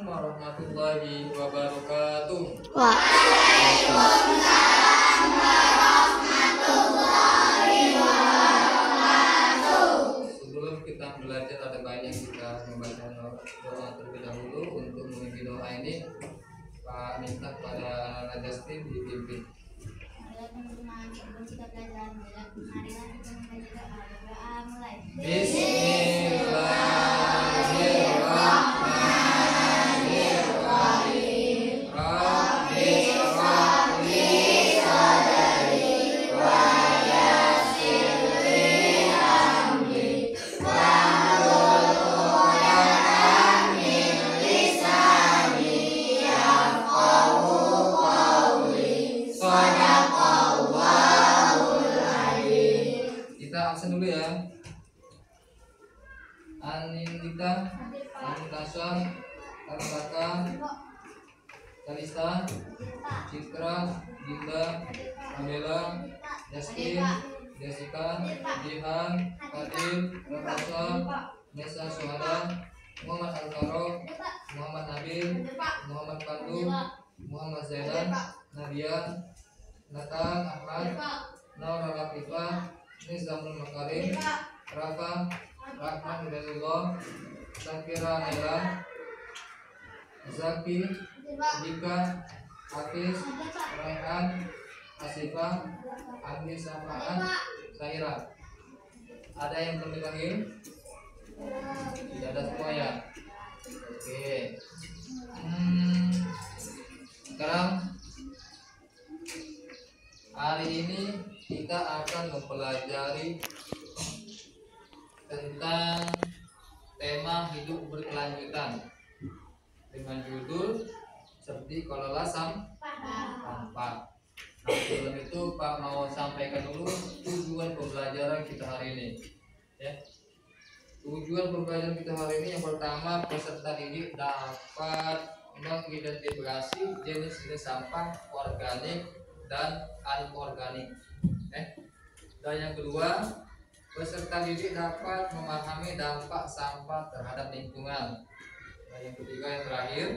warahmatullahi wabarakatuh. Waalaikumsalam warahmatullahi wabarakatuh. Sebelum kita belajar ada baiknya kita membaca doa terlebih dahulu. Untuk memimpin doa ini Pak minta pada anak Justin dipimpin. Sebelum kita belajar, marilah kita membaca doa mulai. Bismillahirrahmanirrahim. Rabbi shrah li sadri wa yassir li amri wahlul 'uqdatam min lisani yafqahu qawli. Shadaqallahul adzim. Kita absen dulu ya. Anindita, Anindasa, Kartaka, Kalista, Citra, Dinda, Amela, Justin, Jessica, Jihan, Fadil, Rafa, Nesa Suhada, Muhammad Alvaro, Muhammad Nabil, Muhammad Pandu, Muhammad Zaidan, Nadia, Nathan Ahmad, Naura Latifah, Nizamul Makarim, Rafa, Rahman Hidayatullah, Zakira Naila, Zaki, Dika, Hafiz, Raihan, Asifah, Andi Safaan, Saira. Ada yang belum dipanggil? Tidak ada semua ya? Oke. Sekarang hari ini kita akan mempelajari tentang tema hidup berkelanjutan dengan judul seperti kelola sampah. Nah, sebelum itu Pak mau sampaikan dulu tujuan pembelajaran kita hari ini. Ya. Tujuan pembelajaran kita hari ini yang pertama, peserta didik dapat mengidentifikasi jenis-jenis sampah organik dan anorganik. Dan yang kedua, peserta didik dapat memahami dampak sampah terhadap lingkungan. Dan yang ketiga, yang terakhir,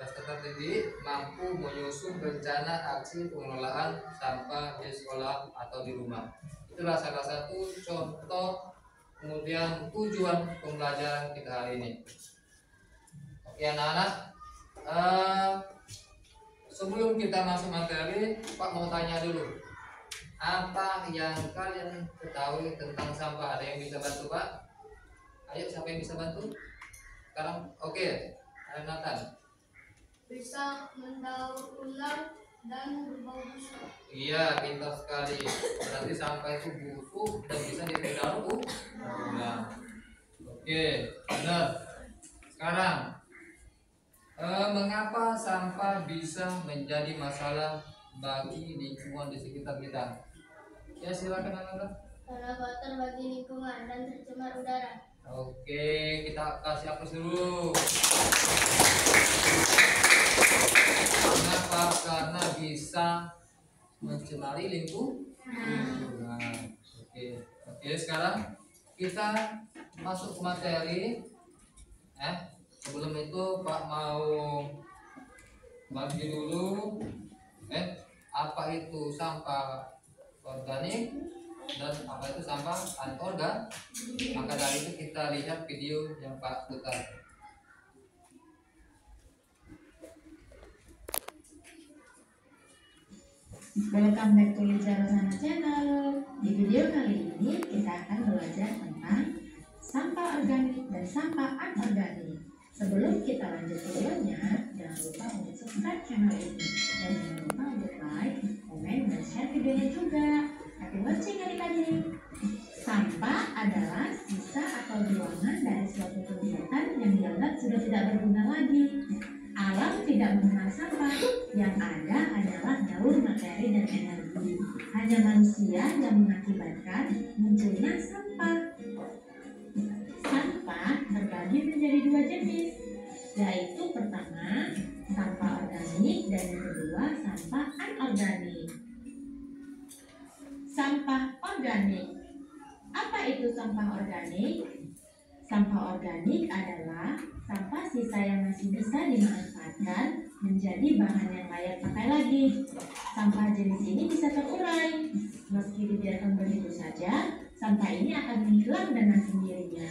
peserta didik mampu menyusun rencana aksi pengelolaan sampah di sekolah atau di rumah. Itulah salah satu contoh kemudian tujuan pembelajaran kita hari ini. Oke anak-anak, sebelum kita masuk materi, Pak mau tanya dulu. Apa yang kalian ketahui tentang sampah? Ada yang bisa bantu Pak? Ayo, siapa yang bisa bantu? Sekarang, oke. Nathan. Bisa mendaur ulang dan berbau busuk. Iya, pintar sekali. Berarti sampah itu busuk dan bisa didaur ulang. Oke, benar. Sekarang, mengapa sampah bisa menjadi masalah bagi lingkungan di sekitar kita? Ya silakan anak-anak. Karena kotor bagi lingkungan dan tercemar udara. Oke, kita kasih aplaus dulu. Kenapa? Karena bisa mencemari lingkungan. Oke, sekarang kita masuk ke materi. Sebelum itu Pak mau bagi dulu apa itu sampah organik dan apa itu sampah anorganik. Maka dari itu kita lihat video yang Pak putar. Welcome back to Liza Rosana Channel. Di video kali ini kita akan belajar tentang sampah organik dan sampah anorganik. Sebelum kita lanjut videonya, jangan lupa untuk subscribe channel ini dan jangan lupa untuk like, komen, dan share videonya juga. Happy watching adik-adik. Sampah adalah sisa atau buangan dari suatu kegiatan yang dianggap sudah tidak berguna lagi. Alam tidak mengenal sampah, yang ada adalah daur materi dan energi. Hanya manusia yang mengakibatkan munculnya sampah. Sampah terbagi menjadi dua jenis, yaitu pertama sampah organik dan yang kedua sampah anorganik. Sampah organik. Apa itu sampah organik? Sampah organik adalah sampah sisa yang masih bisa dimanfaatkan menjadi bahan yang layak pakai lagi. Sampah jenis ini bisa terurai. Meski dibiarkan begitu saja, sampah ini akan menghilang dengan sendirinya.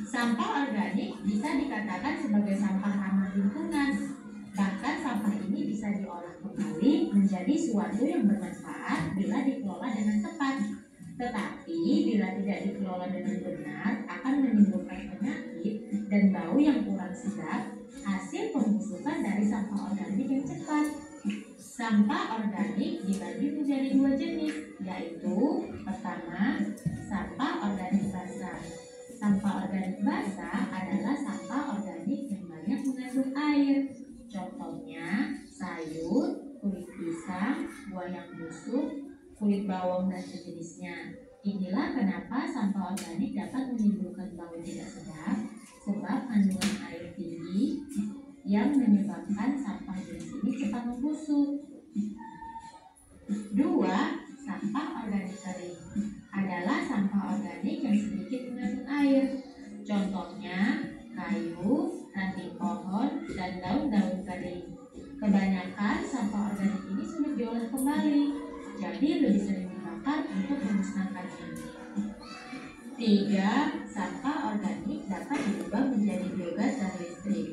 Sampah organik bisa dikatakan sebagai sampah ramah lingkungan. Bahkan sampah ini bisa diolah kembali menjadi suatu yang bermanfaat bila dikelola dengan tepat. Tetapi bila tidak dikelola dengan benar akan menimbulkan penyakit dan bau yang kurang sedap, hasil pembusukan dari sampah organik yang cepat. Sampah organik dibagi menjadi dua jenis, yaitu pertama, sampah organik basah. Sampah organik basah adalah sampah organik yang banyak mengandung air. Contohnya sayur, kulit pisang, buah yang busuk, kulit bawang dan sejenisnya. Inilah kenapa sampah organik dapat menimbulkan bau tidak sedap, sebab kandungan air tinggi yang menyebabkan sampah jenis ini cepat membusuk. Dua, sampah organik kering adalah sampah organik yang sedikit mengandung air. Contohnya kayu, ranting pohon, dan daun-daun kering. Kebanyakan sampah organik ini sulit diolah kembali, jadi lebih sering dibakar untuk memusnahkannya. Tiga, sampah organik dapat diubah menjadi biogas dan listrik.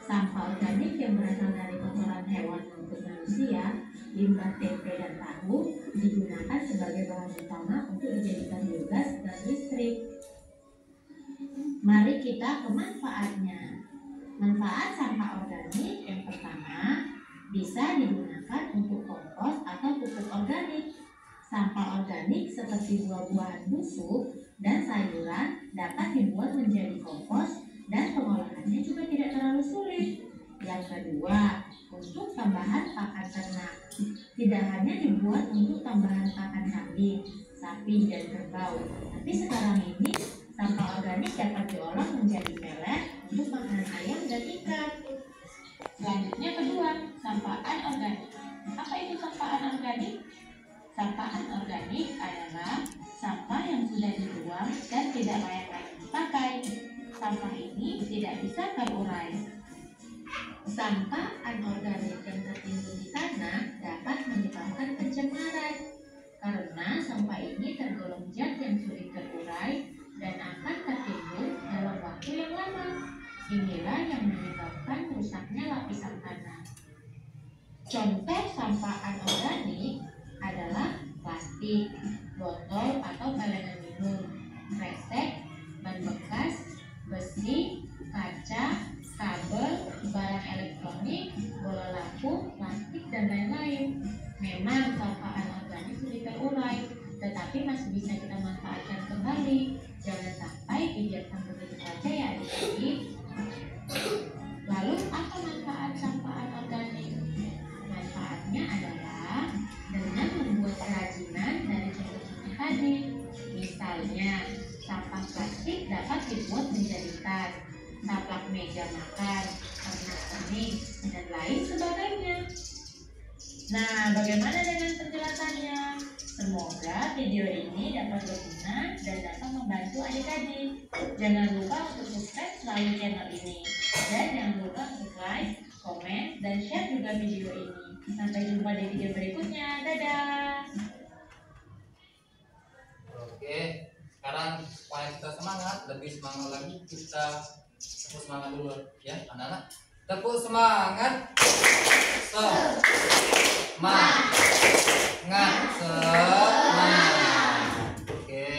Sampah organik yang berasal dari kotoran hewan maupun manusia, limbah tempe dan tahu, digunakan sebagai bahan utama untuk dijadikan biogas dan listrik. Mari kita ke manfaatnya. Manfaat sampah organik yang pertama, bisa digunakan untuk kompos atau pupuk organik. Sampah organik seperti buah-buahan busuk dan sayuran dapat dibuat menjadi kompos dan pengolahannya juga tidak terlalu sulit. Yang kedua, untuk tambahan pakan ternak. Tidak hanya dibuat untuk tambahan pakan kambing, sapi, dan kerbau, tapi sekarang ini sampah organik dapat diolah menjadi pelet untuk makanan ayam dan ikan. Selanjutnya kedua, sampahan organik. Apa itu sampahan organik? Sampahan organik adalah sampah yang sudah dibuang dan tidak layak lagi dipakai. Sampah ini tidak bisa terurai. Sampah anorganik yang tertimbun di tanah dapat menyebabkan pencemaran karena sampah ini tergolong zat yang sulit terurai dan akan tertimbun dalam waktu yang lama. Inilah yang menyebabkan rusaknya lapisan tanah. Contoh sampah anorganik adalah plastik, botol atau pelengan minum, kresek, ban bekas, besi, kaca, kabel, barang elektronik, bola lampu, plastik, dan lain-lain. Memang sampah anorganik sulit terurai, tetapi masih bisa kita manfaatkan kembali. Jangan sampai dibiarkan begitu saja ya adik-adik. Lalu apa manfaat sampah anorganik? Manfaatnya adalah dengan membuat kerajinan dari contoh-contoh tadi. Misalnya, sampah plastik dapat dibuat menjadi tas, taplak meja makan, pernak-pernik, dan lain sebagainya. Nah, bagaimana dengan penjelasannya? Semoga video ini dapat berguna dan dapat membantu adik-adik. Jangan lupa untuk subscribe selalu channel ini. Dan jangan lupa untuk like, komen, dan share juga video ini. Sampai jumpa di video berikutnya. Dadah! Oke, sekarang supaya kita semangat, lebih semangat lagi, kita tepuk semangat dulu ya anak-anak. Tepuk semangat. Semangat. Oke,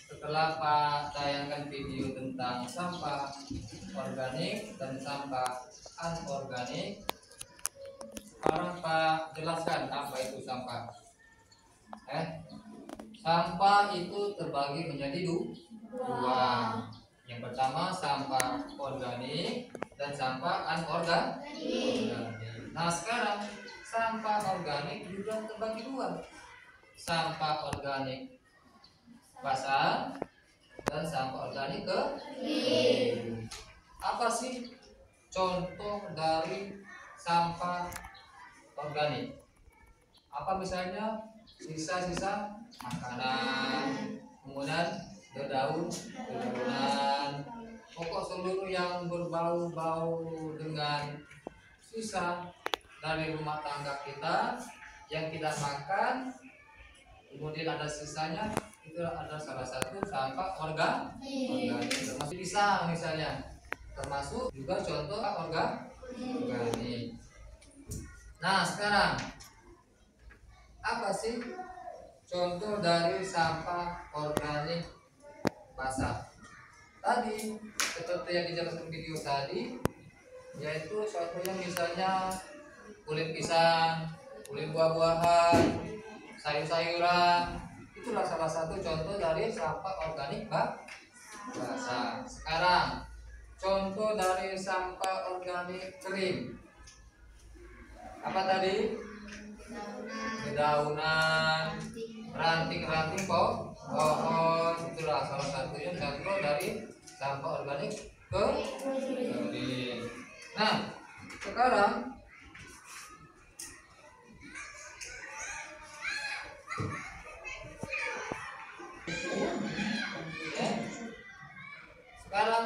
setelah Pak tayangkan video tentang sampah organik dan sampah anorganik, sekarang Pak jelaskan apa itu sampah. Sampah itu terbagi menjadi dua. Yang pertama sampah organik dan sampah anorganik. Nah sekarang sampah organik juga terbagi dua. Sampah organik basah dan sampah organik kering. Apa sih contoh dari sampah organik? Apa misalnya sisa-sisa makanan, kemudian dedaunan, pokok seluruh yang berbau-bau dengan sisa dari rumah tangga kita yang kita makan, kemudian ada sisanya, itu ada salah satu sampah organik. Termasuk pisang misalnya, termasuk juga contoh organik. Nah sekarang apa sih contoh dari sampah organik basah? Tadi seperti yang dijelaskan video tadi, yaitu contohnya misalnya kulit pisang, kulit buah-buahan, sayur-sayuran, itulah salah satu contoh dari sampah organik basah. Sekarang contoh dari sampah organik kering. Apa tadi? Dedaunan, ranting-ranting pohon, itulah salah satunya contoh dari sampah organik kering. Nah, sekarang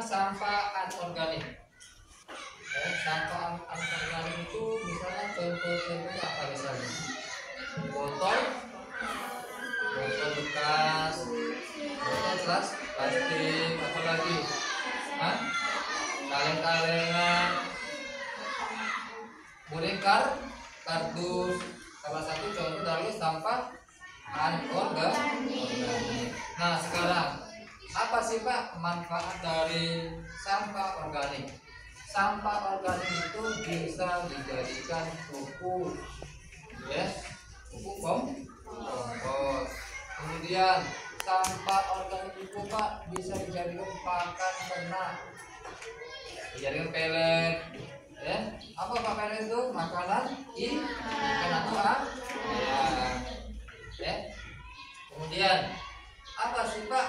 sampah anorganik. Sampah anorganik itu misalnya contoh-contohnya apa misalnya? Botol bekas, botol plastik, apa lagi? Kaleng-kalengan, boneka, kardus, salah satu contoh dari sampah anorganik. Nah sekarang apa sih Pak manfaat dari sampah organik? Sampah organik itu bisa dijadikan pupuk, pupuk kompos. Kemudian sampah organik itu Pak bisa dijadikan pakan ternak, dijadikan pelet. Apa Pak pelet itu? Makanan ikan atau Kemudian apa sih Pak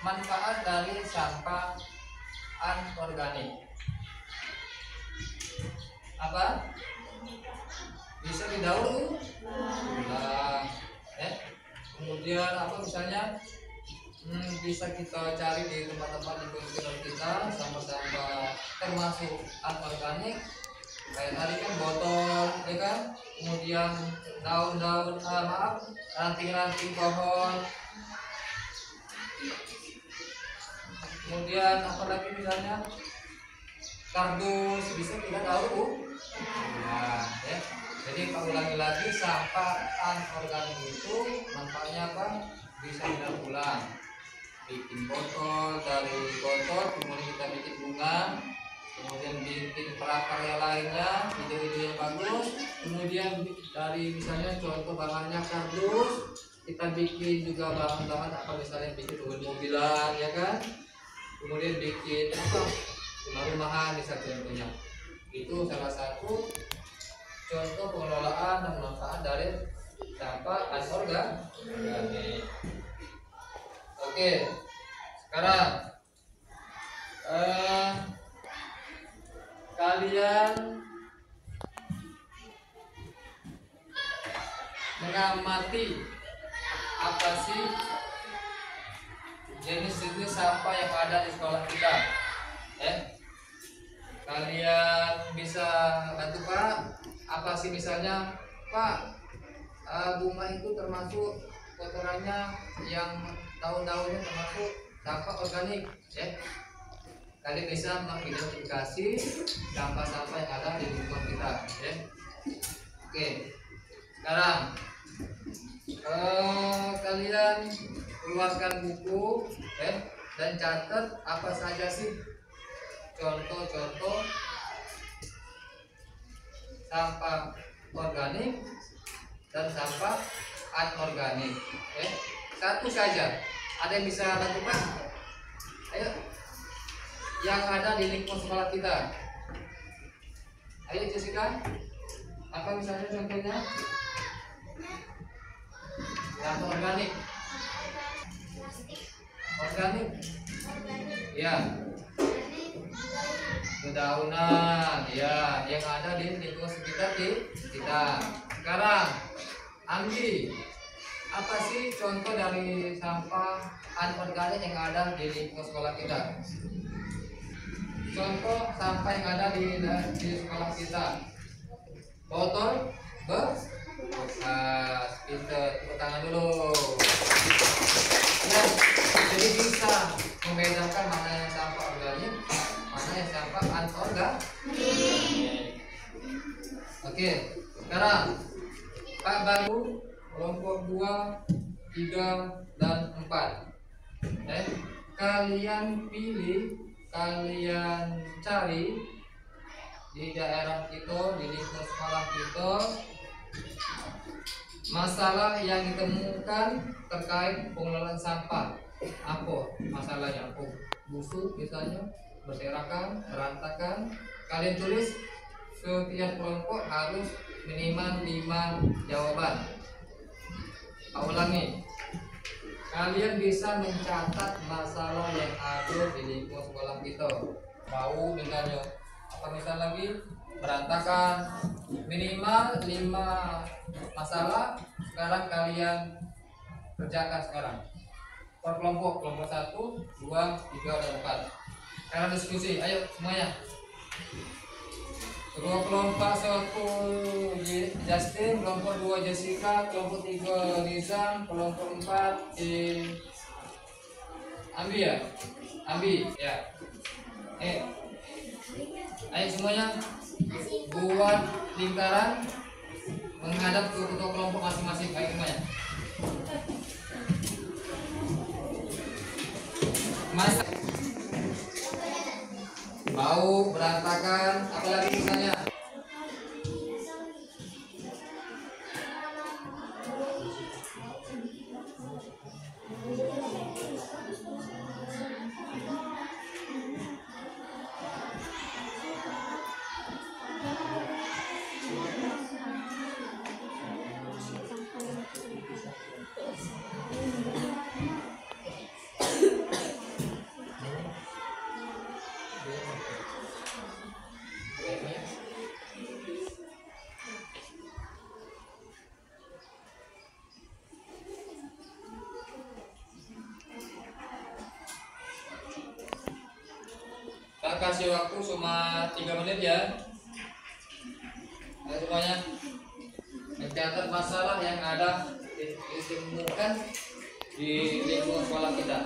manfaat dari sampah anorganik? Apa? Bisa didaur ulang. Kemudian apa misalnya bisa kita cari di tempat-tempat di sekitar kita sampah-sampah termasuk anorganik. Kayak tadi kan botol, ya kan? Kemudian daun-daun, ranting-ranting pohon. Kemudian apalagi misalnya kardus bisa kita daur ulang. Jadi Pak ulangi lagi, sampah anorganik itu manfaatnya apa? Bisa didaur ulang. Bikin botol, dari botol kemudian kita bikin bunga, kemudian bikin prakarya lainnya, ide-ide yang bagus. Kemudian dari misalnya contoh bahannya kardus, kita bikin juga bahan-bahan apa misalnya bikin mobil-mobilan, ya kan? Kemudian bikin rumah-rumahan bisa contohnya. Itu salah satu contoh pengelolaan dan manfaat dari sampah anorganik. Oke, sekarang kalian mengamati apa sih jenis-jenis sampah yang ada di sekolah kita. Kalian bisa bantu Pak, apa sih misalnya Pak, bunga itu termasuk kotorannya yang daun-daunnya termasuk sampah organik, Kalian bisa mengidentifikasi sampah-sampah yang ada di lingkungan kita, Oke, sekarang kalian keluarkan buku, dan catat apa saja sih contoh-contoh sampah organik dan sampah anorganik. Satu saja. Ada yang bisa bantu Pak? Ayo. Yang ada di lingkungan sekolah kita. Ayo Jessica. Apa misalnya contohnya? Sampah organik. Organik. Ya. Dedaunan, ya, yang ada di lingkungan sekitar kita. Sekarang, Anggi, apa sih contoh dari sampah anorganik yang ada di lingkungan sekolah kita? contoh sampah yang ada di sekolah kita. Botol bekas, pinter, tepuk tangan dulu. Ya, jadi bisa membedakan mana yang sampah organik, mana yang sampah anorganik. Oke, sekarang Pak baru kelompok 2, 3, dan 4. Kalian pilih, kalian cari di daerah kita, di lingkungan sekolah kita, masalah yang ditemukan terkait pengelolaan sampah. Apa masalahnya? Apa busuk misalnya, berserakan, berantakan. Kalian tulis, setiap kelompok harus minimal 5 jawaban. Pak ulangi, kalian bisa mencatat masalah yang ada di lingkungan sekolah kita. Bau misalnya, apa misal lagi, berantakan. Minimal 5 masalah. Sekarang kalian kerjakan sekarang per kelompok, kelompok 1, 2, 3, dan 4. Sekarang diskusi, ayo semuanya. Kelompok 1 Justin, kelompok 2 Jessica, kelompok 3 Rizam, kelompok 4 Ambi ya? Ambi ya. Ayo semuanya buat lingkaran menghadap ke ketua kelompok masing-masing. Ayo semuanya. Mas bau, berantakan, apalagi misalnya. Kita kasih waktu cuma 3 menit ya. Ayo semuanya mencatat masalah yang ada ditemukan di lingkungan sekolah kita.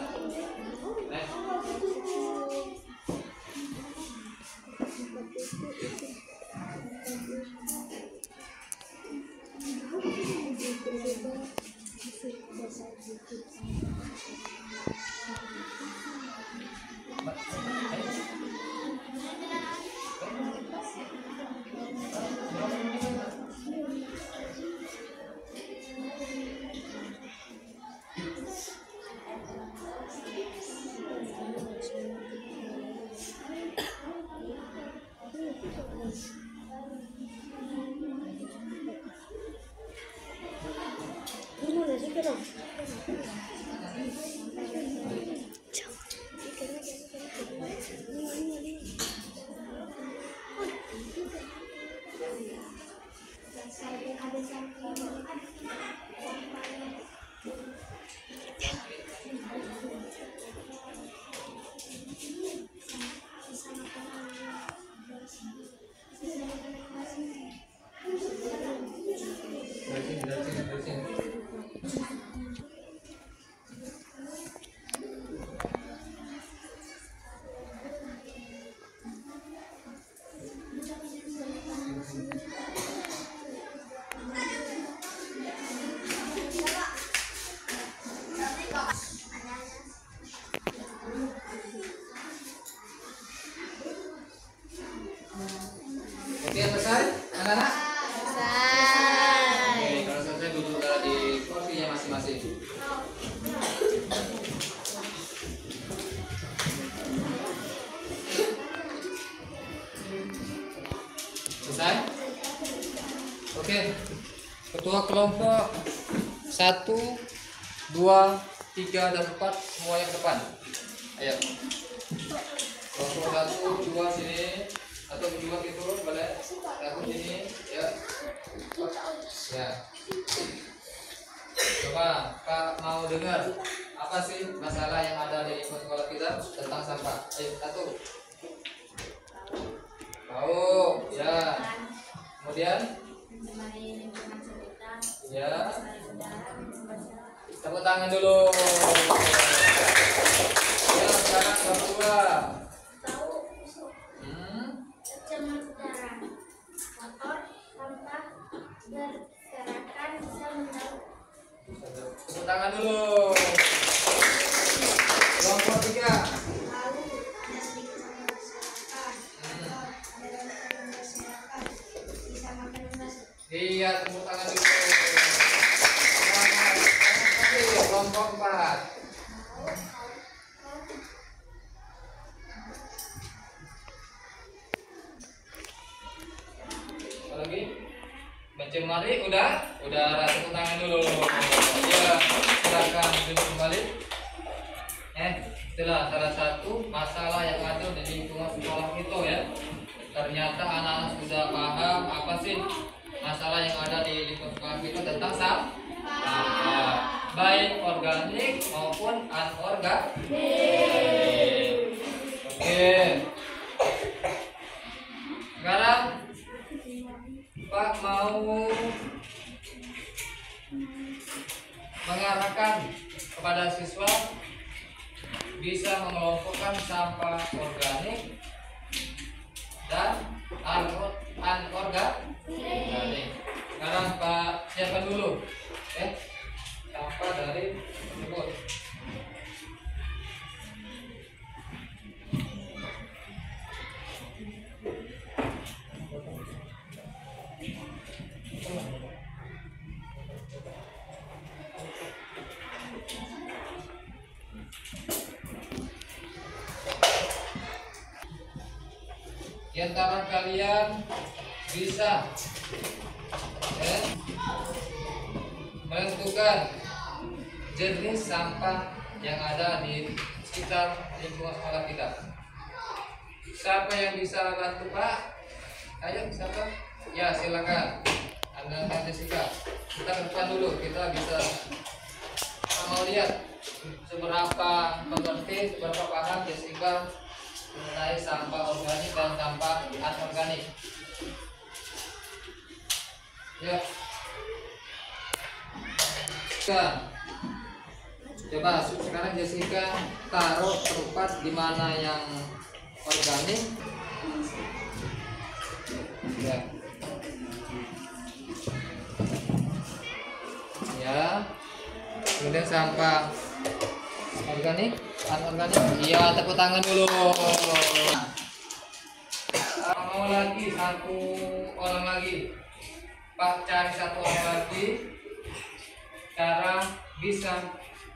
Oke, selesai anak-anak? Oke, kalau selesai duduk di kursinya masing-masing. Selesai? Oke. Ketua kelompok 1, 2, 3, dan 4 semua yang depan. Ayo. Kelompok 1, 2 sini. Atau berdua gitu boleh. Aku sini ya. Ya. Coba Kak mau dengar apa sih masalah yang ada di lingkungan sekolah kita tentang sampah? Ayo, satu. Tahu, ya. Kemudian, mencemari lingkungan sekitar, ya. mencemari udara, mencemari Tepuk tangan dulu. Ya, sekarang berdua. tahu busuk, tercemar udara, kotor, sampah, berserakan bisa mendaur. Tepuk tangan dulu. Kelompok 3. Lalu ada sedikit sama masyarakat, ada dalam masyarakat bisa makan nasi. Iya, tepuk tangan dulu. Selamat. Oke, kelompok 4. Apa lagi? Mencemari udah tepuk tangan dulu. Iya, silakan duduk kembali. Itulah salah satu masalah yang ada di lingkungan sekolah itu ya. Ternyata anak-anak sudah paham apa sih masalah yang ada di lingkungan sekolah kita tentang sampah, baik organik maupun anorganik. Oke. Sekarang Pak mau mengarahkan kepada siswa bisa mengelompokkan sampah organik dan anorganik. Sekarang Pak siapkan dulu sampah dari tersebut. Di antara kalian bisa menentukan jenis sampah yang ada di sekitar lingkungan sekolah kita. Siapa yang bisa bantu Pak? Ayo, siapa? Ya, silakan. Anda Jessica. Kita ke depan dulu. Kita bisa mau lihat seberapa mengerti, seberapa paham Jessica mengenai sampah organik dan sampah anorganik. Ya. Coba sekarang Jessica taruh tempat di mana yang organik. Ya. Ya. Kemudian sampah organik, anorganik. Iya, tepuk tangan dulu. Mau lagi satu orang lagi. Pak cari satu orang lagi. Cara bisa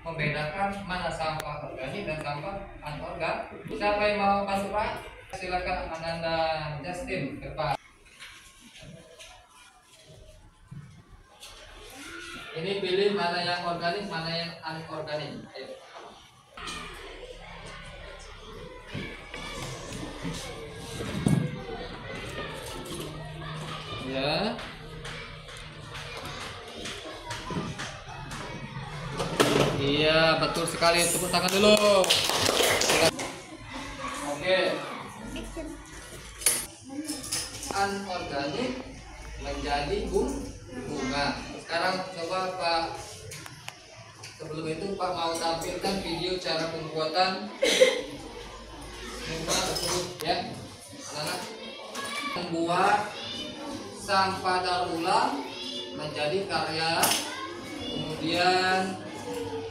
membedakan mana sampah organik dan sampah anorganik. Siapa yang mau bantu Pak? Silakan Ananda Justin ke depan. Ini pilih mana yang organik, mana yang anorganik. Ayo. Ya. Iya, betul sekali. Tepuk tangan dulu. Oke. Anorganik menjadi bunga. Sekarang coba Pak, sebelum itu Pak mau tampilkan video cara pembuatan bunga tersebut ya. Anak-anak membuat sampah daur ulang menjadi karya, kemudian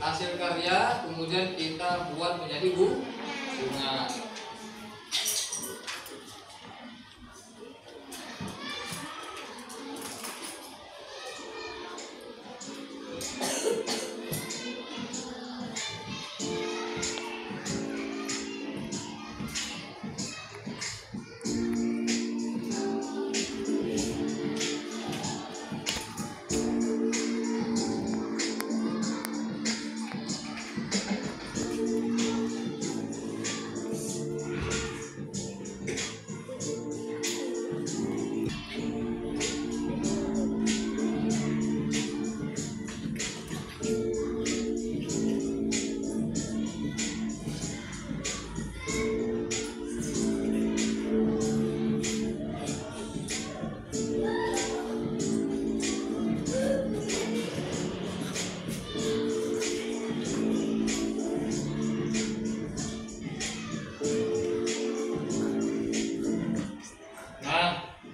hasil karya kemudian kita buat menjadi bunga.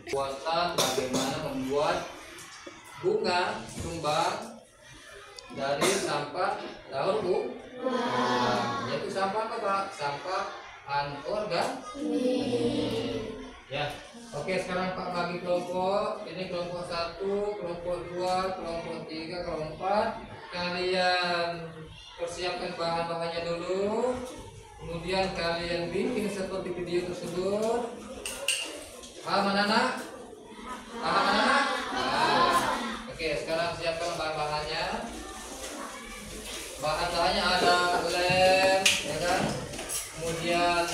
buatan bagaimana membuat bunga tumbang dari sampah daur ulang, yaitu sampah apa Pak? Sampah anorganik. Ya, oke, sekarang Pak bagi kelompok. Ini kelompok 1, kelompok 2, kelompok 3, kelompok 4. Kalian persiapkan bahan-bahannya dulu. Kemudian kalian bikin seperti video tersebut. Paham anak-anak? Paham anak-anak? Oke, sekarang siapkan bahan-bahannya. Bahan-bahannya ada lem, ya kan? Kemudian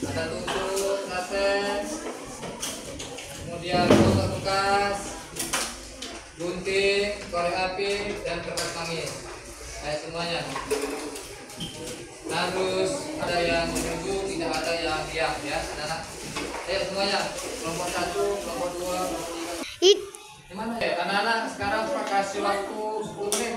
ada tusuk, latex, kemudian kotak bekas, gunting, korek api, dan kertas mangis. Kayak semuanya. Harus ada yang menunjuk, tidak ada yang diam, ya, anak-anak. Ayo semuanya, kelompok 1, kelompok 2, kelompok 3. Gimana ya, anak-anak? Sekarang Pak kasih waktu 10 menit.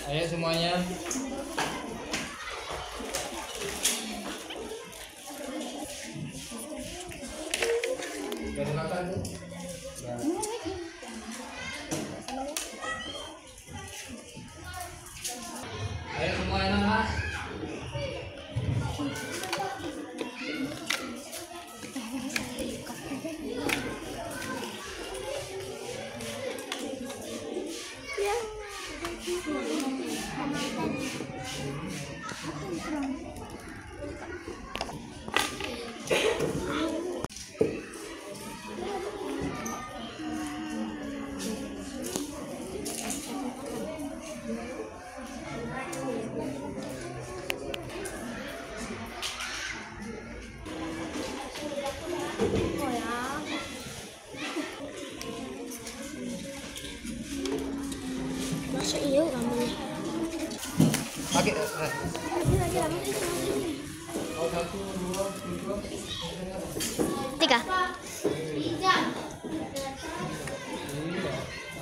Ayo semuanya. Udah dimakan tuh? Ya. Ayo semua anak-anak. Masa iya rambutnya? Pakai. Tiga.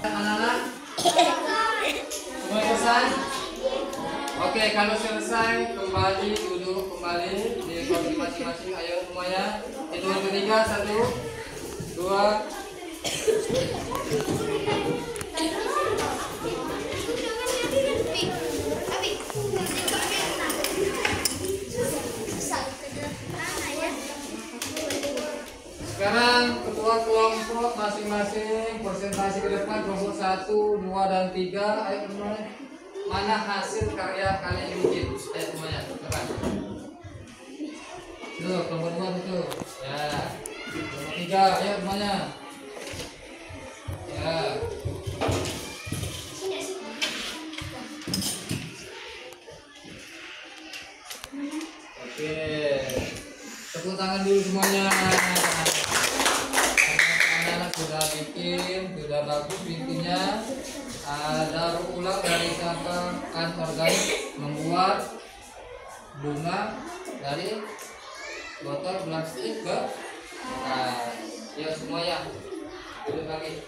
Anak-anak, semua selesai? Oke, kalau selesai kembali duduk kembali di kursi masing-masing. Ayo semuanya. Hitung ketiga, 1, 2. Sekarang ketua kelompok masing-masing presentasi ke depan. Kelompok 1, 2, dan 3. Ayo semuanya. Mana hasil karya kalian yang bikin? Ayo semuanya. Depan. Tuh, kelompok 2 itu. Ya. Kelompok 3. Ayo semuanya. Ya. Oke. Tepuk tangan dulu semuanya. Anak-anak sudah bikin, sudah bagus bikinnya. Daur ulang dari sampah anorganik, membuat bunga dari botol plastik ke. Nah, ya semuanya. Duduk lagi.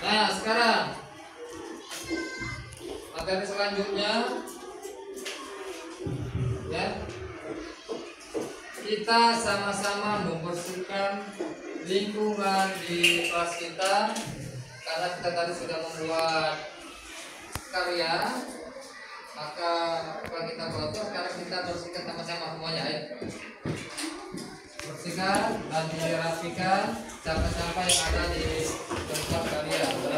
Nah, sekarang materi selanjutnya ya, kita sama-sama membersihkan lingkungan di kelas kita karena kita tadi sudah membuat karya. Maka kalau kita foto, sekarang kita bersihkan sama-sama semuanya ya. Bersihkan dan dirapikan sampah-sampah yang ada di tempat kalian.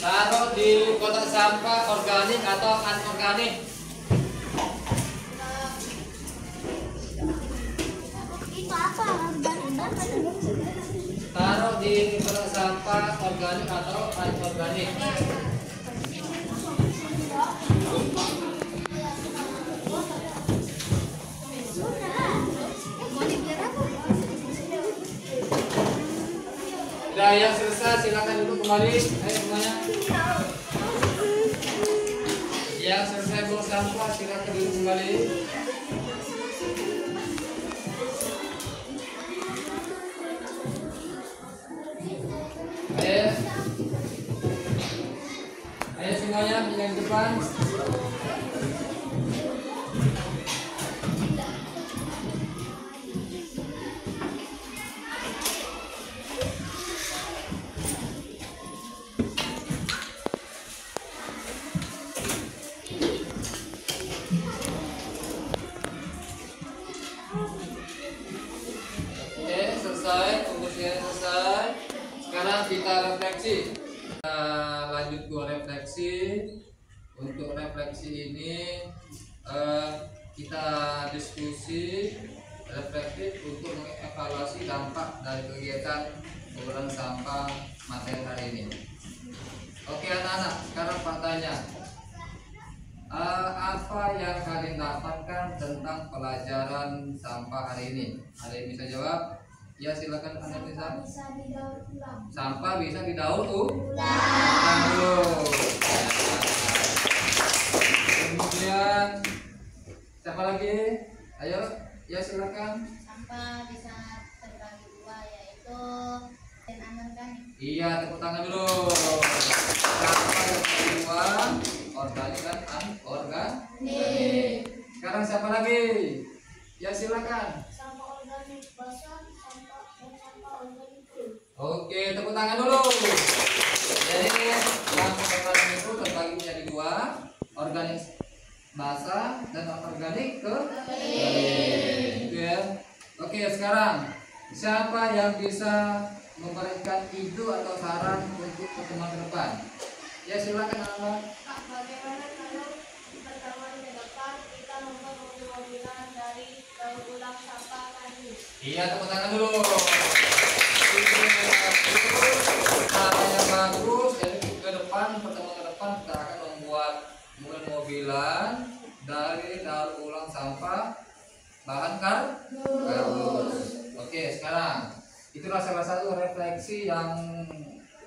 Taruh di kotak sampah organik atau anorganik. Itu apa? Taruh di kotak sampah organik atau anorganik. Udah yang selesai silakan duduk kembali. Ayo semuanya. Yang selesai buang sampah silakan duduk kembali. Ayo. Ayo semuanya yang depan. Selesai, pembersihan selesai. Sekarang kita refleksi. Kita lanjut ke refleksi. Untuk refleksi ini kita diskusi reflektif untuk mengevaluasi dampak dari kegiatan pengumpulan sampah materi hari ini. Oke anak-anak, sekarang Pak tanya, apa yang kalian dapatkan tentang pelajaran sampah hari ini? Ada yang bisa jawab? Ya silakan Anda bisa. Bisa didaur ulang. Sampah bisa didaur ulang. Kemudian siapa lagi? Ayo, ya silakan. Sampah bisa terbagi dua, yaitu dan anorganik. Iya, tepuk tangan dulu. Sampah yang kedua, organik dan anorganik. Sekarang siapa lagi? Ya silakan. Sampah organik basah, sampah dan sampah organik kering. Oke, tepuk tangan dulu. Jadi yang organik itu terbagi menjadi dua, organik basah dan anorganik kering. Gitu ya. Oke, sekarang siapa yang bisa memberikan ide atau saran untuk pertemuan ke depan? Ya silakan anak. Pak, bagaimana kalau pertemuan ke depan kita membuat mobil-mobilan dari daur ulang sampah tadi? Iya, tepuk tangan dulu. Cara yang bagus. Jadi ke depan, pertemuan ke depan kita akan membuat mobil-mobilan dari daur ulang sampah bahan kardus. Oke, sekarang itulah salah satu refleksi yang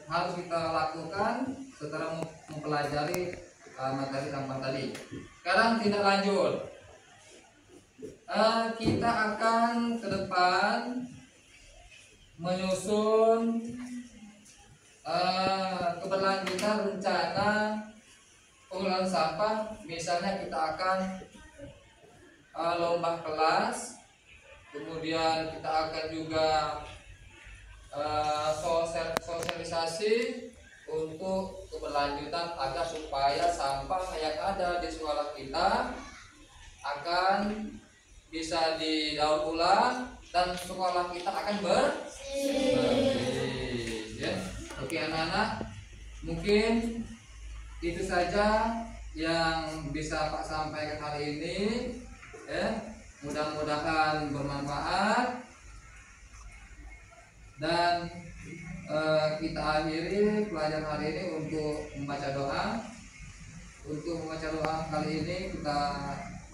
harus kita lakukan setelah mempelajari materi sampah tadi. Sekarang tindak lanjut. Kita akan ke depan menyusun keberlanjutan rencana pengolahan sampah. Misalnya kita akan lomba kelas, kemudian kita akan juga sosialisasi untuk keberlanjutan agar supaya sampah yang ada di sekolah kita akan bisa didaur ulang dan sekolah kita akan bersih. Ya. Oke anak-anak, mungkin itu saja yang bisa Pak sampaikan hari ini. Ya, mudah-mudahan bermanfaat dan kita akhiri pelajaran hari ini untuk membaca doa. Untuk membaca doa kali ini kita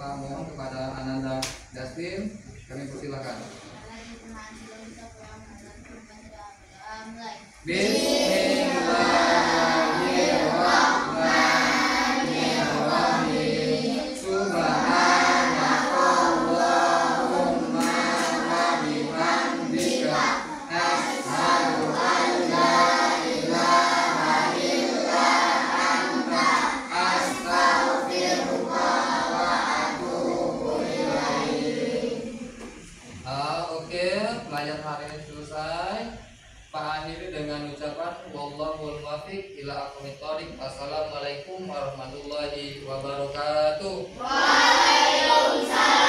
Pak mohon kepada Ananda Dustin, kami persilakan. Bismillahirrahmanirrahim. Subhanakallahumma wa bihamdika asyhadu an la ilaha illa anta astaghfiruka wa atubu ilaik. Oke, pelajaran hari ini selesai. Pak akhiri dengan ucapan wallahul muwaffiq ila aqwamit thoriq. Wassalamualaikum warahmatullahi wabarakatuh. Waalaikumsalam.